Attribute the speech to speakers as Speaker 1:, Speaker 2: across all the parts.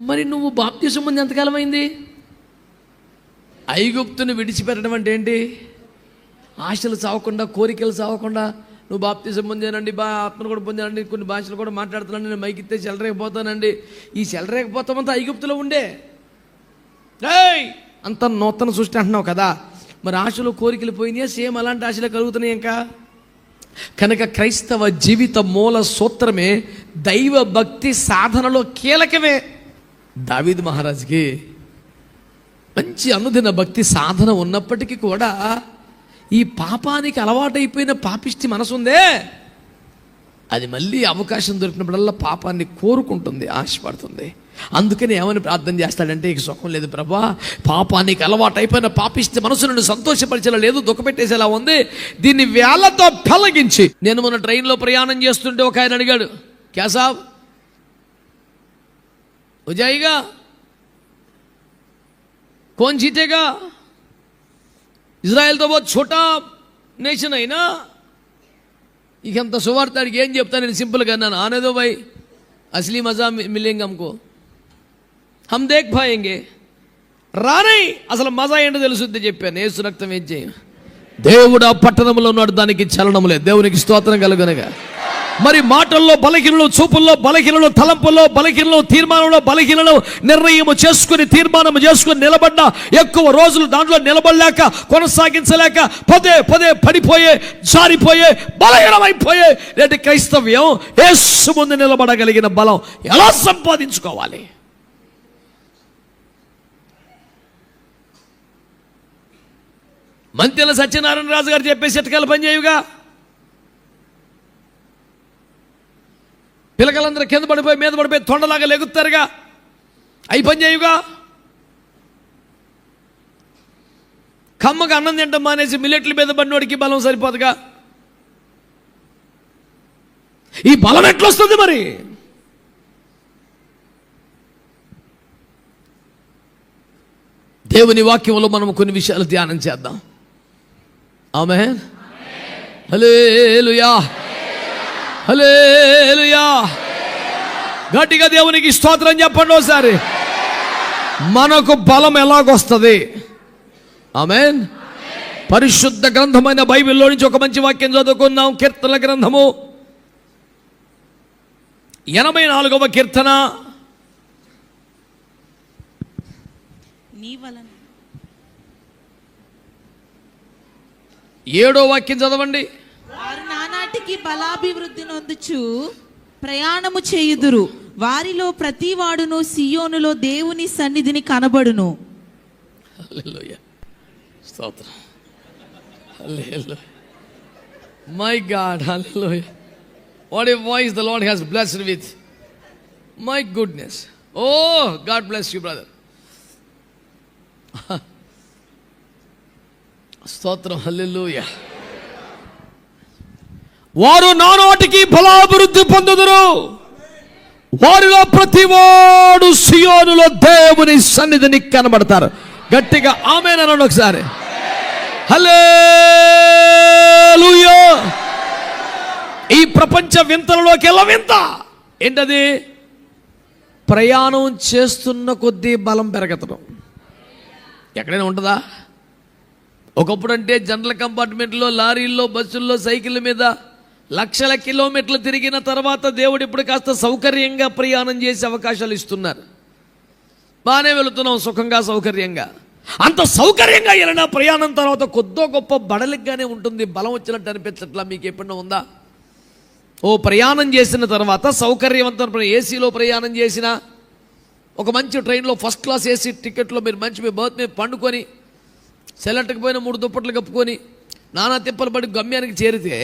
Speaker 1: మరి నువ్వు బాప్తిసం పొంది ఎంతకాలం అయింది? ఐగుప్తుని విడిచిపెట్టడం అంటే ఏంటి? ఆశలు చావకుండా, కోరికలు చావకుండా నువ్వు బాప్తిసం పొందానండి, ఆత్మను కూడా పొందానండి, కొన్ని భాషలు కూడా మాట్లాడుతున్నాను, నేను మైకితే చెలరేకపోతానండి. ఈ చెలరేకపోతామంతా ఐగుప్తులో ఉండే. అంత నూతన సృష్టి అంటున్నావు కదా, మరి ఆశలు కోరికలు పోయినాయా? సేమ్ అలాంటి ఆశలు కలుగుతున్నాయి ఇంకా. కనుక క్రైస్తవ జీవిత మూల సూత్రమే దైవ భక్తి సాధనలో కీలకమే. దావీదు మహారాజుకి మంచి అనుదిన భక్తి సాధన ఉన్నప్పటికీ కూడా ఈ పాపానికి అలవాటైపోయిన పాపిష్టి మనసు ఉందే, అది మళ్ళీ అవకాశం దొరికినప్పుడల్లా పాపాన్ని కోరుకుంటుంది, ఆశపడుతుంది. అందుకని ఏమని ప్రార్థన చేస్తాడంటే, ఇక సుఖం లేదు ప్రభా, పాపానికి అలవాటైపోయిన పాపిష్టి మనసు నన్ను సంతోషపరిచేలా లేదు, దుఃఖపెట్టేసేలా ఉంది, దీన్ని వేళ్లతో పెళ్లగించి. నేను మొన్న ట్రైన్లో ప్రయాణం చేస్తుంటే ఒక ఆయన అడిగాడు, క్యా సాబ్ हो जाएगा, कौन जीतेगा? ఇజ్రాయెల్ తో बहुत छोटा నేషన్ అయినా ఇక అంత సువార్తాడికి ఏం చెప్తాను నేను? సింపుల్గా అన్నాను, ఆనేదో భాయ్ అసలీ మజా మిలేంగా హమ్కో, హమ్ దేఖ్ పాయేంగే, రానై అసలు మజా ఏంటో తెలుసుద్ది చెప్పాను. యేసు రక్తం ఏం చేయ, దేవుడు ఆ పట్టణంలో ఉన్నాడు, దానికి చలనం లేదు. దేవునికి స్తోత్రం కలుగునగా. మరి మాటల్లో బలహీనలు, చూపుల్లో బలహీనలు, తలంపుల్లో బలహీనలు, తీర్మానంలో బలహీనలు, నిర్ణయం చేసుకుని తీర్మానం చేసుకుని నిలబడ్డ ఎక్కువ రోజులు దాంట్లో నిలబడలేక, కొనసాగించలేక పదే పదే పడిపోయే, జారిపోయే, బలహీనమైపోయే లేటి క్రైస్తవ్యం యేసు ముందు నిలబడగలిగిన బలం ఎలా సంపాదించుకోవాలి? మంత్యాల సత్యనారాయణ రాజు గారు చెప్పే చిట్కాలు పనిచేయుగా. పిల్లకలందరూ కింద పడిపోయి మీద పడిపోయి తొండలాగా లెగుతారుగా, అవి పనిచేయుగా. కమ్మగా అన్నం తింటాం మానేసి మిల్లెట్ల మీద పడినోడికి బలం సరిపోదుగా. ఈ బలం ఎట్లొస్తుంది మరి? దేవుని వాక్యంలో మనం కొన్ని విషయాలు ధ్యానం చేద్దాం. ఆమేన్, హల్లెలూయా, హల్లెలూయా. గట్టిగా దేవునికి స్తోత్రం చెప్పండి ఒకసారి. మనకు బలం ఎలాగొస్తుంది? ఆమేన్. పరిశుద్ధ గ్రంథమైన బైబిల్లో నుంచి ఒక మంచి వాక్యం చదువుకుందాం. కీర్తనల గ్రంథము 84వ కీర్తన 7వ వాక్యం చదవండి.
Speaker 2: వారు నానాటికి బలాభివృద్ధి నొందుచు ప్రయాణము చేయుదురు, వారిలో ప్రతి వాడును సియోనులో దేవుని సన్నిధిని కనబడును.
Speaker 1: హల్లెలూయా, స్తోత్రం, hallelujah, my God, hallelujah. What a voice the Lord has blessed with, my goodness. Oh God bless you brother. స్తోత్రం, హల్లెలూయా. వారు నానాటికి బలాభివృద్ధి పొందుదురు, వారిలో ప్రతివాడు సియోనులో దేవుని సన్నిధిని కనబడతారు. గట్టిగా ఆమేన్ అనండి ఒకసారి. హల్లెలూయా. ఈ ప్రపంచ వింతలలోకి ఎలా వింత ఏంటది? ప్రయాణం చేస్తున్న కొద్దీ బలం పెరగటం. ఎక్కడైనా ఉంటుందా? ఒకప్పుడు అంటే జనరల్ కంపార్ట్మెంట్లో, లారీల్లో, బస్సుల్లో, సైకిళ్ళ మీద లక్షల కిలోమీటర్లు తిరిగిన తర్వాత దేవుడు ఇప్పుడు కాస్త సౌకర్యంగా ప్రయాణం చేసే అవకాశాలు ఇస్తున్నారు. బాగానే వెళుతున్నాం సుఖంగా, సౌకర్యంగా. అంత సౌకర్యంగా వెళ్ళిన ప్రయాణం తర్వాత కొద్దో గొప్ప బడలిగ్గానే ఉంటుంది, బలం వచ్చినట్టు అనిపించట్లా. మీకు ఎప్పుడన్నా ఉందా? ఓ ప్రయాణం చేసిన తర్వాత సౌకర్యవంతమైన ఏసీలో ప్రయాణం చేసిన, ఒక మంచి ట్రైన్లో ఫస్ట్ క్లాస్ ఏసీ టికెట్లో మీరు మంచి మీ బర్త్ మీద పండుకొని సెలెక్ట్కి పోయిన 3 దుప్పట్లు కప్పుకొని నానా తిప్పలు పడి గమ్యానికి చేరితే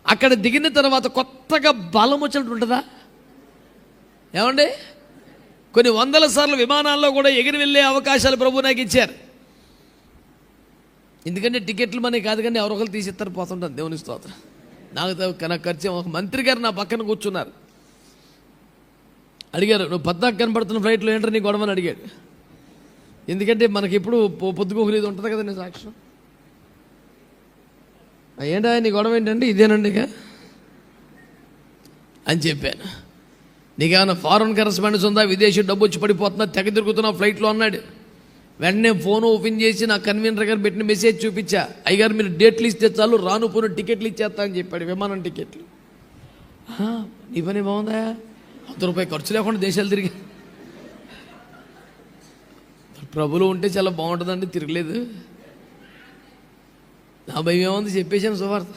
Speaker 1: అక్కడ దిగిన తర్వాత కొత్తగా బలం వచ్చినట్టు ఉంటుందా? ఏమండి, కొన్ని వందల సార్లు విమానాల్లో కూడా ఎగిరి వెళ్ళే అవకాశాలు ప్రభు నాకు ఇచ్చారు. ఎందుకంటే టికెట్లు మనకి కాదు కానీ ఎవరొకరు తీసిస్తారు, పోతుంటాను. దేవుని స్తోత్రం. నాకు ఖర్చు. ఒక మంత్రి గారు నా పక్కన కూర్చున్నారు, అడిగారు, నువ్వు పద్దాకు కనపడుతున్న ఫ్లైట్లో ఏంటో నీ గొడవని అడిగాడు. ఎందుకంటే మనకి ఎప్పుడు పొద్దుకోకలేదు ఉంటుంది కదండి సాక్ష్యం. ఏంటా నీ గొడవ ఏంటంటే, ఇదేనండి ఇక అని చెప్పాను. నీకేమైనా ఫారెన్ కరెస్పాండెన్స్ ఉందా, విదేశీ డబ్బు వచ్చి పడిపోతుందా, తెగ తిరుగుతున్నావు ఫ్లైట్లో అన్నాడు. వెంటనే ఫోన్ ఓపెన్ చేసి నా కన్వీనర్ గారు పెట్టిన మెసేజ్ చూపించా. అయ్యగారు మీరు డేట్లు ఇస్తే చాలు, రాను పోను టికెట్లు ఇచ్చేస్తా అని చెప్పాడు, విమానం టికెట్లు. నీ పని బాగుందా, ₹100 ఖర్చు లేకుండా దేశాలు తిరిగి. ప్రభులు ఉంటే చాలా బాగుంటుందండి, తిరగలేదు. నా భయం ఏముంది, చెప్పేశాను సువార్త.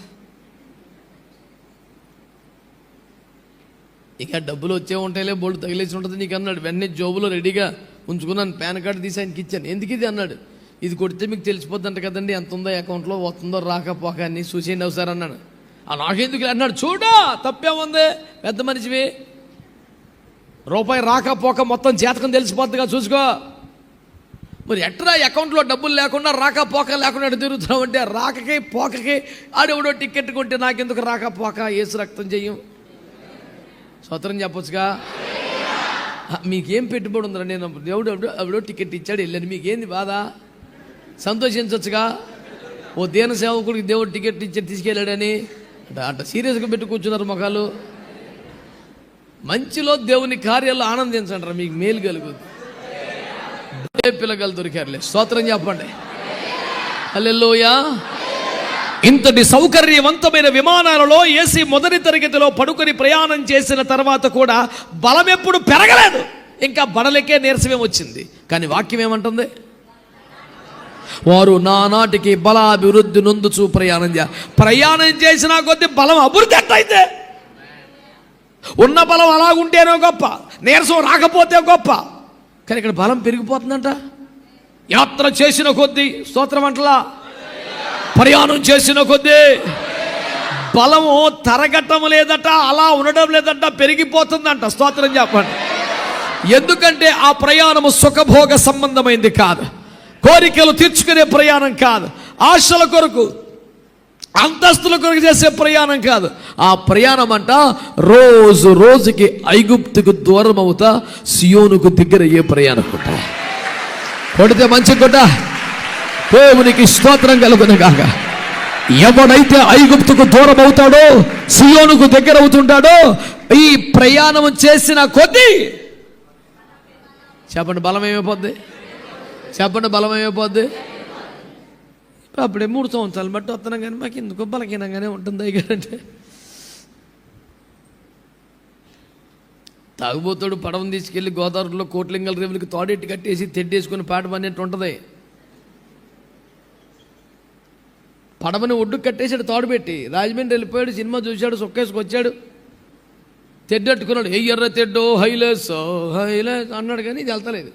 Speaker 1: ఇక డబ్బులు వచ్చే ఉంటాయిలే, బోల్డ్ తగిలేసి ఉంటుంది నీకు అన్నాడు. వెంటనే జోబులో రెడీగా ఉంచుకున్నాను, పాన్ కార్డు తీసి ఆయనకి ఇచ్చాను. ఎందుకు ఇది అన్నాడు. ఇది కొడితే మీకు తెలిసిపోద్దంట కదండి ఎంత ఉందో అకౌంట్లో, వస్తుందో రాకపోక అని, చూసేయండి ఒకసారి అన్నాడు. నాకెందుకు అన్నాడు. చూడా తప్పేముంది, పెద్ద మనిషివి, రూపాయి రాకపోక మొత్తం జాతకం తెలిసిపోద్దిగా, చూసుకో. మరి ఎట్రా అకౌంట్లో డబ్బులు లేకుండా రాకపోక లేకుండా ఎటు తిరుగుతున్నావు అంటే, రాకకి పోకకి ఆడెవడో టికెట్ కొంటే నాకెందుకు రాకపోక, ఏసు రక్తం చెయ్యం. స్వతంత్రం చెప్పొచ్చుగా. మీకేం పెట్టుబడి ఉందిరా, నేను దేవుడు ఎవడో టికెట్ ఇచ్చాడు వెళ్ళాను, మీకేంది బాధ, సంతోషించవచ్చుగా. ఓ దీన సేవకుడికి దేవుడు టికెట్ ఇచ్చి తీసుకెళ్ళాడని అట్లా సీరియస్గా పెట్టి కూర్చున్నారు మొఖాలు. మంచిలో దేవుని కార్యాల్లో ఆనందించండి, మీకు మేలు కలుగుతుంది. పిల్లగాలు దొరికారులే, స్తోత్రం చెప్పండి. హల్లెలూయా. ఇంతటి సౌకర్యవంతమైన విమానాలలో ఏసీ మొదటి తరగతిలో పడుకొని ప్రయాణం చేసిన తర్వాత కూడా బలం ఎప్పుడు పెరగలేదు, ఇంకా బడలకే నీరసమే వచ్చింది. కానీ వాక్యం ఏమంటుంది, వారు నానాటికి బలాభివృద్ధి నొందుచు ప్రయాణం చేసిన కొద్దీ బలం అభివృద్ధి ఎట్లయితే, ఉన్న బలం అలాగుంటేనే గొప్ప, నీరసం రాకపోతే గొప్ప. కానీ ఇక్కడ బలం పెరిగిపోతుందంట. యాత్ర చేసిన కొద్దీ, స్తోత్రం అంటలా, ప్రయాణం చేసిన కొద్దీ బలము తరగటం లేదట, అలా ఉండడం లేదట, పెరిగిపోతుందంట. స్తోత్రం చెప్పండి. ఎందుకంటే ఆ ప్రయాణము సుఖభోగ సంబంధమైంది కాదు, కోరికలు తీర్చుకునే ప్రయాణం కాదు, ఆశల కొరకు అంతస్తుల కొరకు చేసే ప్రయాణం కాదు. ఆ ప్రయాణం అంట రోజు రోజుకి ఐగుప్తుకు దూరం అవుతా సియోనుకు దగ్గర అయ్యే ప్రయాణం కొట్ట. కొడితే మంచి కొట్ట. దేవునికి స్తోత్రం కలుగును గాక. ఎవడైతే ఐగుప్తుకు దూరం అవుతాడో, సియోనుకు దగ్గర అవుతుంటాడో, ఈ ప్రయాణం చేసిన కొద్దీ చెప్పండి బలం ఏమైపోద్ది, చెప్పండి బలం ఏమైపోద్ది. అప్పుడే 3 సంవత్సరాలు బట్టి వస్తున్నాం కానీ మాకు ఎందుకో బలహీనంగానే ఉంటుంది అయ్యారంటే. తాగుబోతాడు పడవను తీసుకెళ్ళి గోదావరిలో కోట్లింగల రేవులకి తోడెట్టి కట్టేసి తెడ్డేసుకుని పాట పడినట్టు ఉంటుంది. పడవని ఒడ్డుకు కట్టేసాడు తాడు పెట్టి, రాజమండ్రి వెళ్ళిపోయాడు, సినిమా చూశాడు, సొక్కేసుకొచ్చాడు, తెడ్డట్టుకున్నాడు. ఎర్ర తెడ్డో హైలెస్ హైలెస్ అన్నాడు కానీ ఇది వెళ్తలేదు.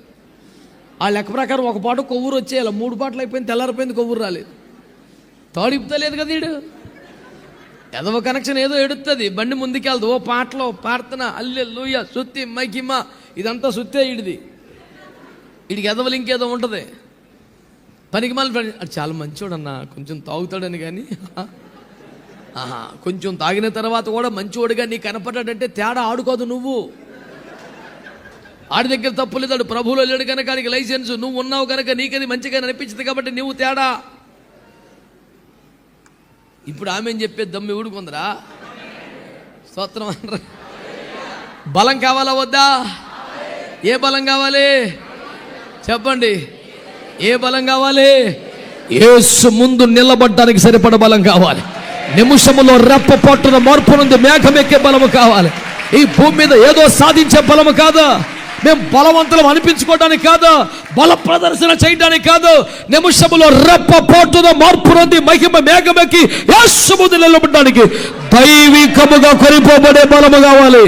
Speaker 1: ఆ లెక్క ప్రకారం ఒక పాట కొవ్వూరు వచ్చేయాలి, 3 పాటలు అయిపోయింది, తెల్లారిపోయింది, కొవ్వూరు రాలేదు. తాడు ఇప్పుతలేదు కదా వీడు, ఎదవ కనెక్షన్ ఏదో ఎడుతుంది, బండి ముందుకెళ్దు. ఓ పాటలో ప్రార్థన హల్లెలూయా సుత్తి మైకిమ్మ ఇదంతా సుత్తే ఇడిది, వీడికి ఎదవలు ఇంకేదో ఉంటుంది. పనికి మళ్ళీ చాలా మంచోడు అన్న, కొంచెం తాగుతాడని కానీ కొంచెం తాగిన తర్వాత కూడా మంచివాడుగా నీ కనపడ్డాడంటే తేడా ఆడుకోదు. నువ్వు ఆడి దగ్గర తప్పు లేదాడు, ప్రభువులో లేడు కనుక ఆడికి లైసెన్స్, నువ్వు ఉన్నావు కనుక నీకది మంచిగా అనిపించింది కాబట్టి నువ్వు తేడా. ఇప్పుడు ఆమె చెప్పే దమ్ము ఊడుకుందరా, స్తోత్రం అనరా. బలం కావాలా వద్దా, ఏ బలం కావాలి చెప్పండి, ఏ బలం కావాలి, యేసు ముందు నిలబడ్డానికి సరిపడ బలం కావాలి. నిమిషములో రెప్ప పట్టున మార్పు నుండి మేఘం ఎక్కే బలము కావాలి. ఈ భూమి మీద ఏదో సాధించే బలము కాదు, మేము బలవంతులం అనిపించుకోవడానికి కాదు, బల ప్రదర్శన చేయడానికి కాదు, నిమిషములో రెప్ప పట్టున మార్పు నుండి మహిమ మేఘం ఎక్కి యేసు ముందు నిలబడడానికి దైవికముగా కొనిపోబడే బలము కావాలి.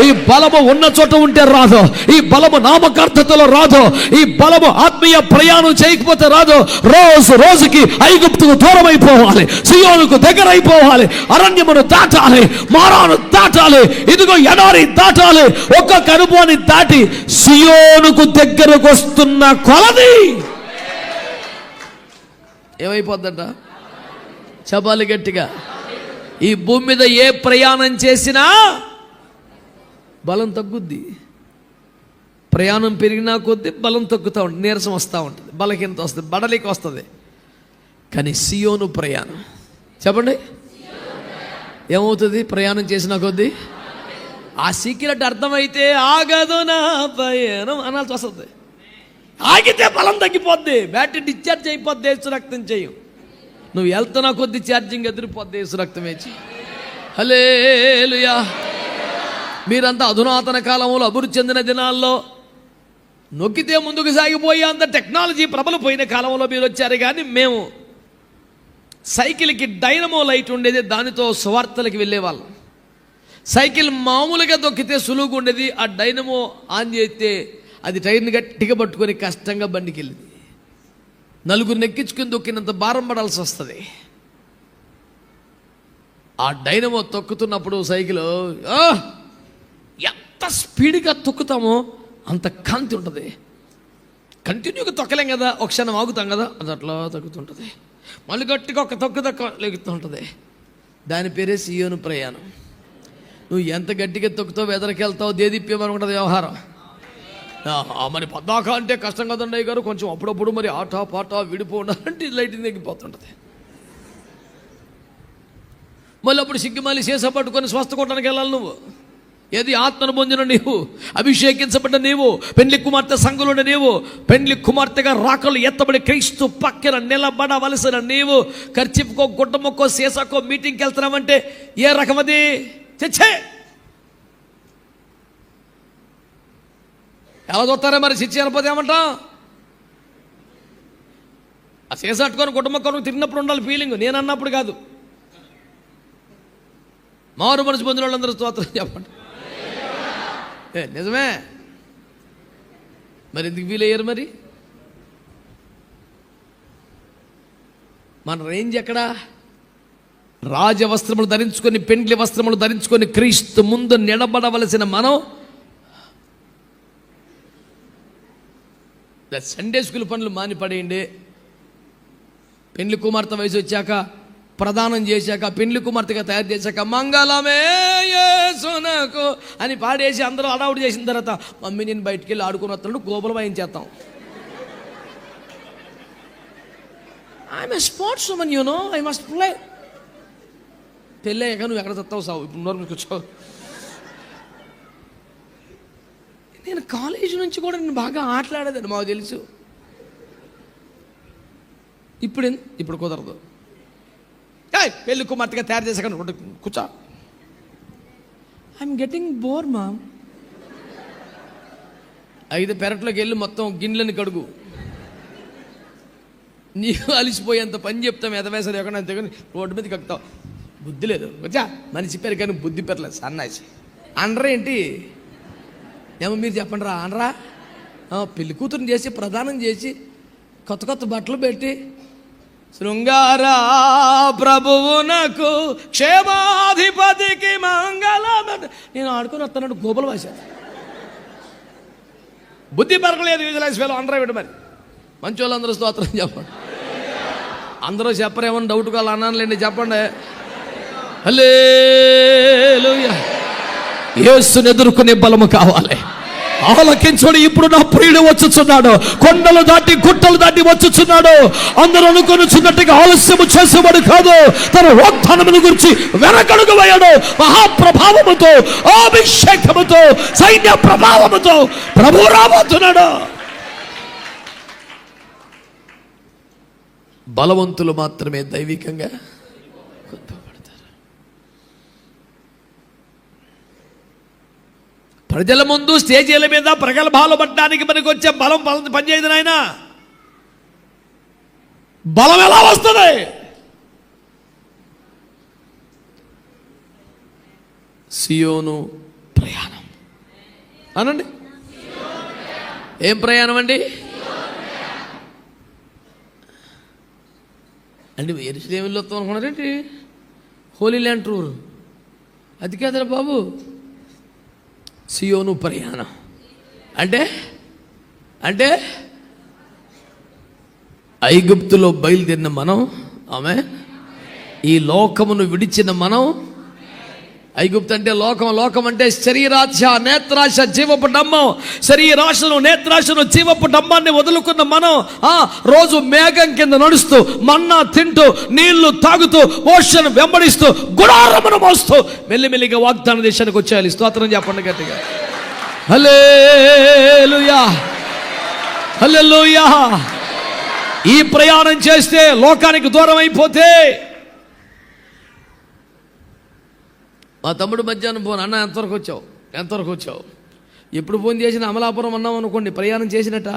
Speaker 1: ఈ బలము ఉన్న చోట ఉంటే రాదు, ఈ బలము నామకార్థతలో రాదు, ఈ బలము ఆత్మీయ ప్రయాణం చేయకపోతే రాదు. రోజు రోజుకి ఐగుప్తుకు దూరం అయిపోవాలి, సియోనుకు దగ్గర అయిపోవాలి, అరణ్యమును దాటాలి, మారాను దాటాలి, ఇదిగో ఎడారి దాటాలి. ఒక్కొక్క అనుభవాన్ని దాటి సియోనుకు దగ్గరకు వస్తున్న కొలది ఏమైపోద్దంట చెప్పాలి గట్టిగా. ఈ భూమి మీద ఏ ప్రయాణం చేసినా బలం తగ్గుద్ది, ప్రయాణం పెరిగినా కొద్దీ బలం తగ్గుతూ ఉంటుంది, నీరసం వస్తూ ఉంటుంది, బలహీనత వస్తుంది, బడలికి వస్తుంది. కానీ సియోను ప్రయాణం చెప్పండి ఏమవుతుంది, ప్రయాణం చేసిన కొద్దీ ఆ సీక్రెట్ అర్థమైతే ఆగదు నా పయనం అనాల్సి వస్తుంది. ఆగితే బలం తగ్గిపోద్ది, బ్యాటరీ డిశ్చార్జ్ అయిపోద్ది. యేసు రక్తం చేయం. నువ్వు వెళ్తున్నా కొద్ది ఛార్జింగ్ ఎదిరిపోద్ది యేసు రక్తం వేచి. హల్లెలూయా. మీరంతా అధునాతన కాలంలో అభివృద్ధి చెందిన దినాల్లో నొక్కితే ముందుకు సాగిపోయి అంత టెక్నాలజీ ప్రబలిపోయిన కాలంలో మీరు వచ్చారు. కానీ మేము సైకిల్కి డైనమో లైట్ ఉండేది, దానితో సువార్తలకి వెళ్ళేవాళ్ళం. సైకిల్ మామూలుగా దొక్కితే సులువుగా ఉండేది, ఆ డైనమో ఆన్ చేస్తే అది టైర్ని గట్టిగా పట్టుకొని కష్టంగా బండికి వెళ్ళింది. నలుగురు నెక్కించుకుని దొక్కినంత భారం పడాల్సి వస్తుంది. ఆ డైనమో తొక్కుతున్నప్పుడు సైకిల్ ఎంత స్పీడ్గా తొక్కుతామో అంత కాంతి ఉంటుంది. కంటిన్యూగా తొక్కలేం కదా, ఒక క్షణం ఆగుతాం కదా, అది అట్లా తొక్కుతుంటుంది. మళ్ళీ గట్టిగా ఒక తొక్కు లెగుతూ ఉంటుంది. దాని పేరే సియోను ప్రయాణం. నువ్వు ఎంత గట్టిగా తొక్కుతావు, ఎదరికి వెళ్తావు, దేదీప్యమనుకుంటుంది వ్యవహారం. మరి పద్దాక అంటే కష్టం కదండి గారు, కొంచెం అప్పుడప్పుడు మరి ఆట పాట విడిపో ఉండాలంటే లైటింగ్ తగ్గిపోతుంటుంది. మళ్ళీ అప్పుడు సిగ్గుమాలి సీస పట్టుకొని స్వస్థ కొట్టడానికి వెళ్ళాలి. నువ్వు ఏది ఆత్మను పొందిన నీవు, అభిషేకించబడ్డ నీవు, పెండ్లి కుమార్తె సంఘంలో నీవు, పెండ్లి కుమార్తెగా రాకలు ఎత్తబడి క్రీస్తు పక్కన నిలబడవలసిన నీవు ఖర్చుకో గుడ్డమ్మకో సీసాకో మీటింగ్కి వెళ్తున్నామంటే ఏ రకమది చచ్చే ఎలా చూస్తారా మరి? చిచ్చి అనపోతే ఏమంటాం? ఆ సీసా అట్టుకొని గుడ్డమ్మక్కను తిరిగినప్పుడు ఉండాలి ఫీలింగ్, నేను అన్నప్పుడు కాదు. మారు మనసు పొందిన వాళ్ళందరూ స్తోత్రం చెప్పండి. నిజమే. మరి ఎందుకు ఫీల్ అయ్యారు? మరి మన రేంజ్ ఎక్కడా? రాజ వస్త్రములు ధరించుకొని, పెండ్లి వస్త్రములు ధరించుకొని క్రీస్తు ముందు నిలబడవలసిన మనం సండే స్కూల్ పనులు మానిపడేయండి. పెండ్లి కుమార్తె వయసు వచ్చాక, ప్రదానం చేశాక, పెండ్లి కుమార్తెగా తయారు చేశాక మంగళమే యేసునకు అని పాడేసి అందరూ అడావుడు చేసిన తర్వాత మమ్మీ నేను బయటికి వెళ్ళి ఆడుకుని వస్తున్నాడు గోపురం వాయించేస్తాం. I'm a sports women, you know, I must play. పెళ్ళయ్యాక నువ్వు ఎక్కడ చస్తావు సావు, ఇప్పుడు నోరు కూర్చో. నేను కాలేజీ నుంచి కూడా నేను బాగా ఆటలాడేదాన్ని, మాకు తెలుసు. ఇప్పుడు కుదరదు. పెళ్లి కుమార్తెగా తయారు చేశాక కూర్చో. I'm getting bore mom. అయితే పెరట్లోకి వెళ్ళి మొత్తం గిన్నెలని కడుగు. నీకు అలిసిపోయేంత పని చెప్తాం, ఎదవేసరి ఎక్కడ తెగని రోడ్డు మీద కక్కుతావు. బుద్ధి లేదు. వచ్చా మనిషి పేరు కానీ బుద్ధి పెరలేదు. సన్నాసి అనరా ఏంటి? ఏమో మీరు చెప్పండి రా అనరా. పెళ్లి కూతురుని చేసి ప్రదానం చేసి కొత్త కొత్త బట్టలు పెట్టి శృంగారా ప్రభువునకు క్షేమాధిపతికి మంగళం నేను ఆడుకొని వస్తున్నాడు గోపుల భాష. బుద్ధి పెరగలేదు. విజువలైజ్ వేలు అనరా వీడు. మరి మంచి వాళ్ళందరూ స్తోత్రం చెప్పండి. అందరూ చెప్పరేమని డౌట్ కావాలి అన్నానులేండి, చెప్పండి. హల్లెలూయా. యేసుని ఎదుర్కొనే బలము కావాలి. ఆలకించుడు, ఇప్పుడు నా ప్రియుడు వచ్చుచున్నాడు, కొండలు దాటి గుట్టలు దాటి వచ్చుచున్నాడు. అందరూ అనుకొనుచున్నట్టుగా ఆలస్యము చేసేవాడు కాదు, తన వాగ్దానమును గురించి వెనకడుగు వేయడు. మహాప్రభావముతో, అభిషేకముతో, సైన్య ప్రభావముతో ప్రభు రాబోతున్నాడు. బలవంతులు మాత్రమే దైవికంగా కొత్తపడతారు. ప్రజల ముందు స్టేజీల మీద ప్రగల్భాలు పట్టడానికి మనకు వచ్చే బలం పనిచేయదు నాయన. బలం ఎలా వస్తుంది? సియోను ప్రయాణం అనండి. ఏం ప్రయాణం అండి? అంటే ఎరుసలేములో వస్తాం అనుకున్నారేంటి? హోలీ ల్యాండ్ టూర్ అది కాదురా బాబు. సియోను ప్రయాణం అంటే అంటే ఐగుప్తులో బయలుదేరిన మనం, ఆమె ఈ లోకమును విడిచిన మనం ఐగుప్తు అంటే లోకం, లోకం అంటే శరీరాశ, నేత్రాశ, జీవపు డమ్మం. శరీరాశను, నేత్రాశను, జీవపు డమ్మాన్ని వదులుకున్న మనం రోజు మేఘం కింద నడుస్తూ, మన్నా తింటూ, నీళ్లు తాగుతూ, ఓషన్ వెంబడిస్తూ, గుడారమును మోస్తూ మెల్లిమెల్లిగా వాగ్దాన దేశానికి వచ్చేయాలి. స్తోత్రం చెప్పండి గట్టిగా. హల్లెలూయా, హల్లెలూయా. ఈ ప్రయాణం చేస్తే లోకానికి దూరం అయిపోతే, మా తమ్ముడు మధ్యాహ్నం ఫోన్, అన్న ఎంతవరకు వచ్చావు? ఎప్పుడు ఫోన్ చేసిన అమలాపురం అన్నాం అనుకోండి, ప్రయాణం చేసినట్ట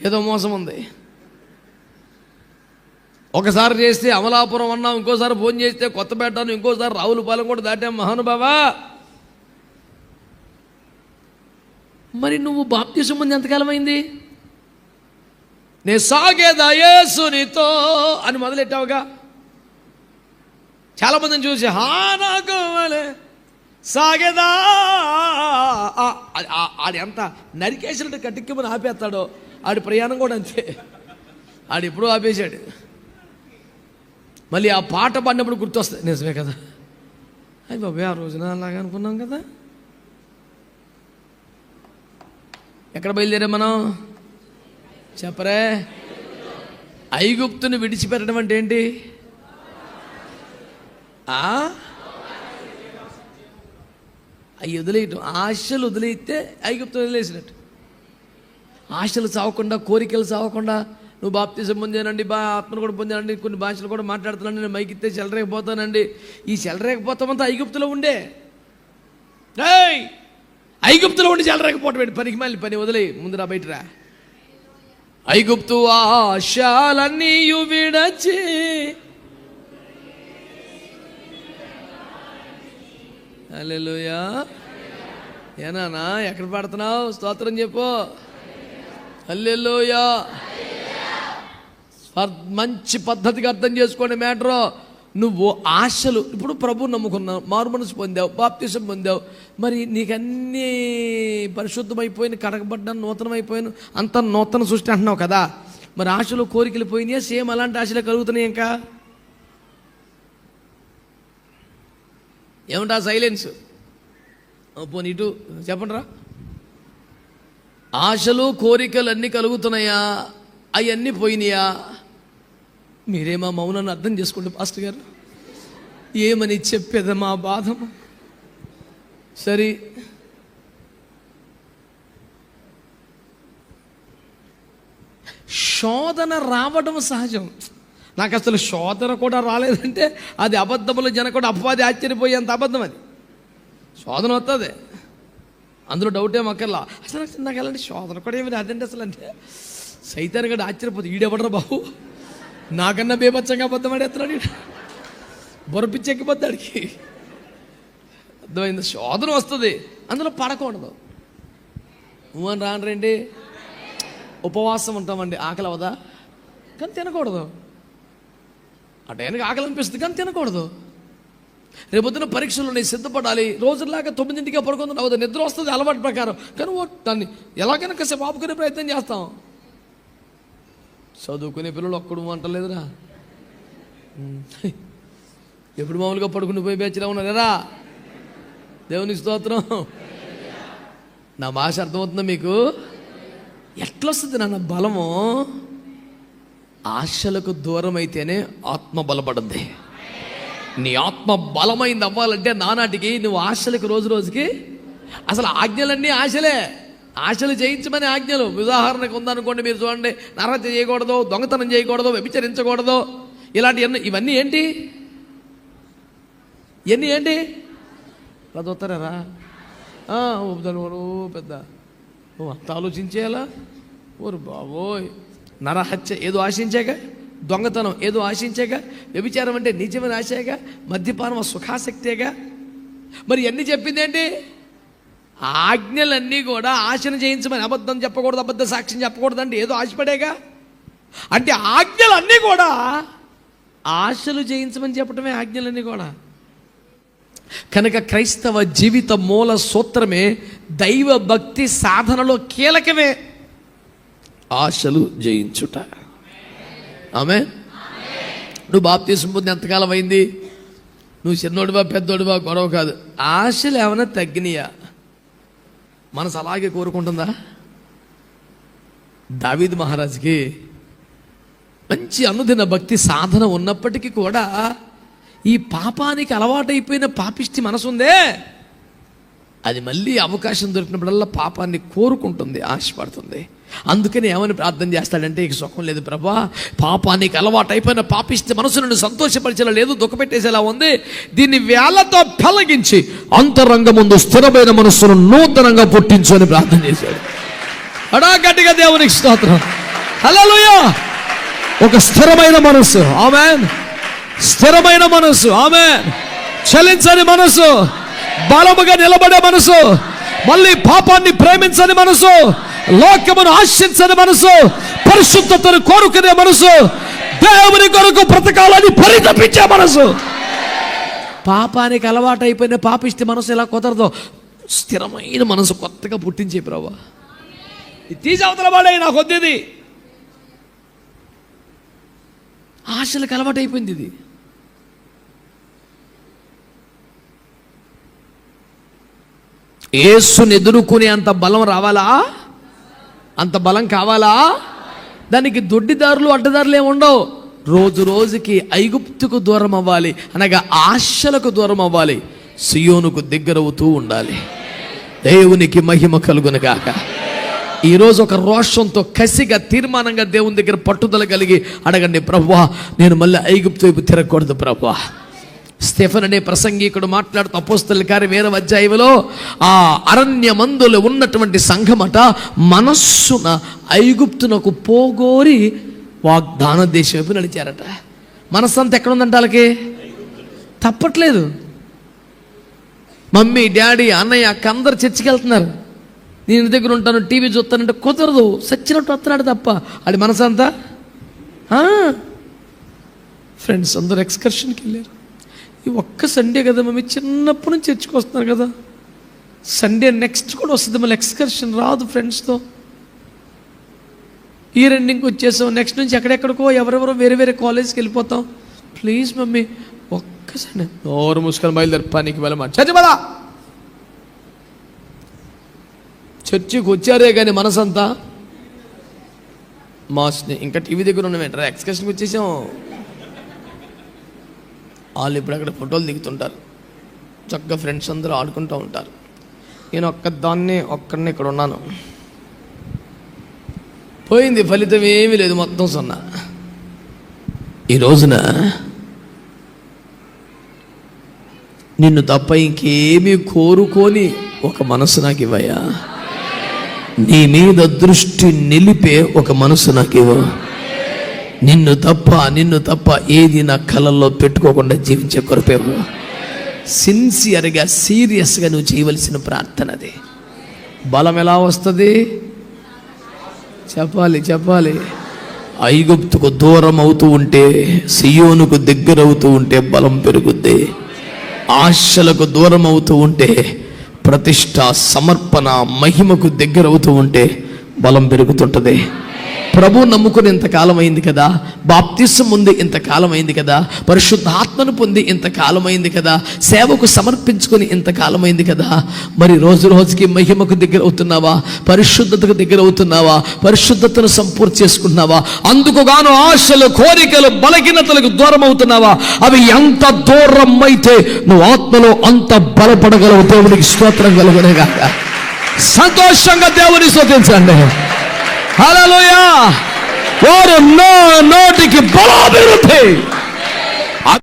Speaker 1: ఏదో మోసం ఉంది. ఒకసారి చేస్తే అమలాపురం అన్నాం, ఇంకోసారి ఫోన్ చేస్తే కొత్తపేట, ఇంకోసారి రావులపాలెం కూడా దాటాం. మహానుభావా, మరి నువ్వు బాప్తిసం ముందు ఎంతకాలం అయింది? నే సాగేదా యేసునితో అని మొదలెట్టావుగా. చాలా మందిని చూసి హానాగోవలే సాగేదా, ఆడి ఎంత నరికేసినట్టు కటిక్కిమని ఆపేస్తాడో, ఆడి ప్రయాణం కూడా అంతే. ఆడు ఎప్పుడూ ఆపేశాడు. మళ్ళీ ఆ పాట పాడినప్పుడు గుర్తొస్తుంది, నిజమే కదా, అయ్యి బాబాయ్ ఆ రోజున అలాగా అనుకున్నాం కదా. ఎక్కడ బయలుదేరాం మనం? చెప్పరే. ఐగుప్తుని విడిచిపెట్టడం అంటే ఏంటి? అవి వదిలేయటం. ఆశలు వదిలేస్తే ఐగుప్తు వదిలేసినట్టు. ఆశలు చావకుండా, కోరికలు చావకుండా, నువ్వు బాప్తిసం పొందానండి, ఆత్మను కూడా పొందానండి, కొన్ని భాషలు కూడా మాట్లాడుతున్నాను, నేను మైకిస్తే చెలరేకపోతానండి. ఈ చెలరేకపోతామంతా ఐగుప్తులో ఉండే. ఐగుప్తులో ఉండి చెలరేకపోవటం ఏంటి? పనికి మళ్ళీ పని వదిలే, ముందు రా, బయట రా. ఐగుప్తు ఆశలన్నీ విడచి హల్లెలూయా. ఏనా ఎక్కడ పడుతున్నావు? స్తోత్రం చెప్పు. హల్లెలూయా. మంచి పద్ధతిగా అర్థం చేసుకోండి మ్యాటరు. నువ్వు ఆశలు, ఇప్పుడు ప్రభు నమ్ముకున్నావు, మారు మనసు పొందావు, బాప్తిసం పొందావు, మరి నీకన్నీ పరిశుద్ధమైపోయిన, కడగబడ్డాను, నూతనమైపోయాను, అంత నూతన సృష్టి అంటున్నావు కదా. మరి ఆశలు, కోరికలు పోయినాయా? సేమ్ అలాంటి ఆశలే కలుగుతున్నాయి. ఇంకా ఏమంటా సైలెన్స్? పోనీ ఇటు చెప్పండి రా. ఆశలు, కోరికలు అన్నీ కలుగుతున్నాయా? అవన్నీ పోయినాయా? మీరేమా మౌనాన్ని అర్థం చేసుకోండి పాస్టర్ గారు. ఏమని చెప్పేదా మా బాధము? సరే, శోధన రావడం సహజం. నాకు అసలు శోధన కూడా రాలేదంటే అది అబద్ధములు జనకుడు అపవాది ఆశ్చర్యపోయేంత అబద్ధం. అది శోధన వస్తుంది, అందులో డౌట్ ఏం అక్కర్లా. అసలు నాకు అలాంటి శోధన కూడా ఏమి రాదండి అసలు. అంటే సైతాన్ గడు ఆశ్చర్యపోతుంది, ఈడెవడరా బాబు, నాకన్నా బేబచ్చంగా అబద్ధం ఆడేస్తున్నాడు, బొరపిచ్చెక్కిపోతాడికి. అర్థమైంది? శోధన వస్తుంది, అందులో పడకూడదు. నువ్వని రానరండి, ఉపవాసం ఉంటామండి, ఆకలి అవదా కానీ తినకూడదు. ఆ టైంకి ఆకలి అనిపిస్తుంది కానీ తినకూడదు. రేపొద్దున పరీక్షలు ఉన్నాయి, సిద్ధపడాలి. రోజులాగా 9ంటికే పడుకుందని అవదు, నిద్ర వస్తుంది అలవాటు ప్రకారం. కానీ దాన్ని ఎలాగైనా కాసేపు ఆపుకునే ప్రయత్నం చేస్తాం. చదువుకునే పిల్లలు ఒక్కడు అంటలేదురా. ఎప్పుడు మామూలుగా పడుకుని పోయి బేచలా ఉన్నారా? దేవునికి స్తోత్రం. నా భాష అర్థమవుతుందా మీకు? ఎట్లొస్తుంది నాన్న బలము? ఆశలకు దూరం అయితేనే ఆత్మ బలపడుద్ది. నీ ఆత్మ బలమైంది అవ్వాలంటే నానాటికి నువ్వు ఆశలకు రోజు రోజుకి, అసలు ఆజ్ఞలన్నీ ఆశలే. ఆశలు జయించమని ఆజ్ఞలు. ఉదాహరణకు ఉందనుకోండి, మీరు చూడండి, నరహత్య చేయకూడదు, దొంగతనం చేయకూడదు, వ్యభిచరించకూడదు, ఇవన్నీ ఏంటి? ఇవన్నీ ఏంటి? అలా చూస్తారా? పెద్ద అంత ఆలోచించేయాలా? ఓరు బాబోయ్. నరహత్య ఏదో ఆశించాక, దొంగతనం ఏదో ఆశించాక, వ్యభిచారం అంటే నిజమైన ఆశగా, మద్యపానం సుఖాసక్తేగా. మరి అన్నీ చెప్పిందేంటి? ఆజ్ఞలన్నీ కూడా ఆశను జయించమని. అబద్ధం చెప్పకూడదు, అబద్ధ సాక్ష్యం చెప్పకూడదు అంటే ఏదో ఆశపడేగా. అంటే ఆజ్ఞలన్నీ కూడా ఆశలు జయించమని చెప్పటమే ఆజ్ఞలన్నీ కూడా. కనుక క్రైస్తవ జీవిత మూల సూత్రమే దైవ భక్తి సాధనలో కీలకమే ఆశలు జయించుట. ఆమె నువ్వు బాప్తిసం పొంది ఎంతకాలం అయింది? నువ్వు చిన్నోడివా పెద్దోడివా గొడవ కాదు. ఆశలు ఏమైనా తగ్గినాయా? మనసు అలాగే కోరుకుంటుందా? దావీదు మహారాజుకి మంచి అనుదిన భక్తి సాధన ఉన్నప్పటికీ కూడా ఈ పాపానికి అలవాటైపోయిన పాపిష్టి మనసు ఉందే, అది మళ్ళీ అవకాశం దొరికినప్పుడల్లా పాపాన్ని కోరుకుంటుంది, ఆశపడుతుంది. అందుకని ఏమని ప్రార్థన చేస్తాడంటే, ఇక సుఖం లేదు ప్రభా, పాపానికి అలవాటు అయిపోయిన పాపిష్టి మనసు నుండి సంతోషపరిచేలా లేదు, దుఃఖపెట్టేసేలా ఉంది, దీన్ని వేళ్లతో పెళ్లగించి అంతరంగ ముందు స్థిరమైన మనస్సును నూతనంగా పుట్టించు అని ప్రార్థన చేశాడు. అడా గట్టిగా దేవునికి స్తోత్రం, హల్లెలూయా. ఒక స్థిరమైన మనస్సు, ఆమేన్. స్థిరమైన మనస్సు, ఆమేన్. చలించని మనసు, బలముగా నిలబడే మనసు, మళ్ళీ పాపాన్ని ప్రేమించని మనసు, లోకమును ఆశించని మనసు, పరిశుద్ధతను కోరుకునే మనసు, దేవుని కొరకు బ్రతకాలని పరితపించే మనసు. పాపానికి అలవాటు అయిపోయిన పాపిష్టి మనసు ఎలా కుదరదో, స్థిరమైన మనసు కొత్తగా పుట్టించే ప్రభా. తీసి అవతల వాడే, నాకు వద్దేది. ఆశలకు అలవాటు అయిపోయింది ఇది. యేసుని ఎదుర్కొనే అంత బలం రావాలా? అంత బలం కావాలా? దానికి దొడ్డిదారులు అడ్డదారులు ఏమి ఉండవు. రోజు రోజుకి ఐగుప్తుకు దూరం అవ్వాలి, అనగా ఆశలకు దూరం అవ్వాలి, సియోనుకు దగ్గరవుతూ ఉండాలి. దేవునికి మహిమ కలుగును గాక. ఈరోజు ఒక రోషంతో కసిగా తీర్మానంగా దేవుని దగ్గర పట్టుదల కలిగి అడగండి, ప్రభువా నేను మళ్ళీ ఐగుప్తు వైపు తిరగకూడదు ప్రభువా. స్టెఫెన్ అనే ప్రసంగికుడు మాట్లాడుతూ అపోస్తలుల కార్యం 8వ అధ్యాయంలో ఆ అరణ్యమందులో ఉన్నటువంటి సంఘమట మనస్సున ఐగుప్తునకు పోగోరి వాగ్దాన దేశం వైపు నడిచారట. మనస్సంతా ఎక్కడ ఉందంట వాళ్ళకి? తప్పట్లేదు. మమ్మీ డాడీ అన్నయ్య అక్క అందరు చర్చికి వెళ్తున్నారు, నేను దగ్గర ఉంటాను టీవీ చూస్తానంటే కుదరదు, సచ్చినట్టు వస్తున్నాడు తప్ప. అది మనసంతా ఫ్రెండ్స్ అందరూ ఎక్స్కర్షన్కి వెళ్ళారు. ఈ ఒక్క సండే కదా మమ్మీ, చిన్నప్పటి నుంచి చర్చికి వస్తున్నారు కదా, సండే నెక్స్ట్ కూడా వస్తుంది, మళ్ళీ ఎక్స్కర్షన్ రాదు ఫ్రెండ్స్తో. ఈ రెండింగ్కి వచ్చేసాం, నెక్స్ట్ నుంచి ఎక్కడెక్కడికో ఎవరెవరో వేరే వేరే కాలేజ్కి వెళ్ళిపోతాం. ప్లీజ్ మమ్మీ ఒక్క సండే నోరు మూసుకొని బయలుదేరి పనికి వెళ్ళమా. చర్చి పదా, చర్చికి వచ్చారే కానీ మనసంతా మాస్ని ఇంకా టీవీ దగ్గర ఉన్నామేంటారా, ఎక్స్కర్షన్కి వచ్చేసాం. వాళ్ళు ఇప్పుడు అక్కడ ఫోటోలు దిగుతుంటారు, చక్కగా ఫ్రెండ్స్ అందరూ ఆడుకుంటూ ఉంటారు. నేను ఒక్కడిని ఇక్కడ ఉన్నాను. పోయింది, ఫలితం ఏమీ లేదు, మొత్తం 0. ఈ రోజున నిన్ను తప్ప ఇంకేమీ కోరుకొని ఒక మనసు నాకు ఇవ్వయా, నీ మీద దృష్టి నిలిపే ఒక మనసు నాకు ఇవ్వ. నిన్ను తప్ప ఏది నా కళ్ళల్లో పెట్టుకోకుండా జీవించే కొరపేవు. సిన్సియర్గా సీరియస్గా నువ్వు చేయవలసిన ప్రార్థన అది. బలం ఎలా వస్తుంది చెప్పాలి. ఐగుప్తుకు దూరం అవుతూ ఉంటే, సియోనుకు దగ్గర అవుతూ ఉంటే బలం పెరుగుద్ది. ఆశలకు దూరం అవుతూ ఉంటే, ప్రతిష్ట సమర్పణ మహిమకు దగ్గర అవుతూ ఉంటే బలం పెరుగుతుంటుంది. ప్రభు నమ్ముకుని ఇంతకాలం అయింది కదా, బాప్తిసం ఉంది ఇంతకాలం అయింది కదా, పరిశుద్ధాత్మను పొంది ఇంతకాలం అయింది కదా, సేవకు సమర్పించుకొని ఇంతకాలం అయింది కదా, మరి రోజు రోజుకి మహిమకు దగ్గర అవుతున్నావా? పరిశుద్ధతకు దగ్గర అవుతున్నావా? పరిశుద్ధతను సంపూర్తి చేసుకుంటున్నావా? అందుకు గాను ఆశలు, కోరికలు, బలహీనతలకు దూరం అవుతున్నావా? అవి ఎంత దూరం అయితే నువ్వు ఆత్మలో అంత బలపడగలవు. దేవునికి స్తోత్రం కలుగునేగాక. సంతోషంగా దేవుని స్తుతించండి. హల్లెలూయా. వారు నోటికి బలాభివృద్ధి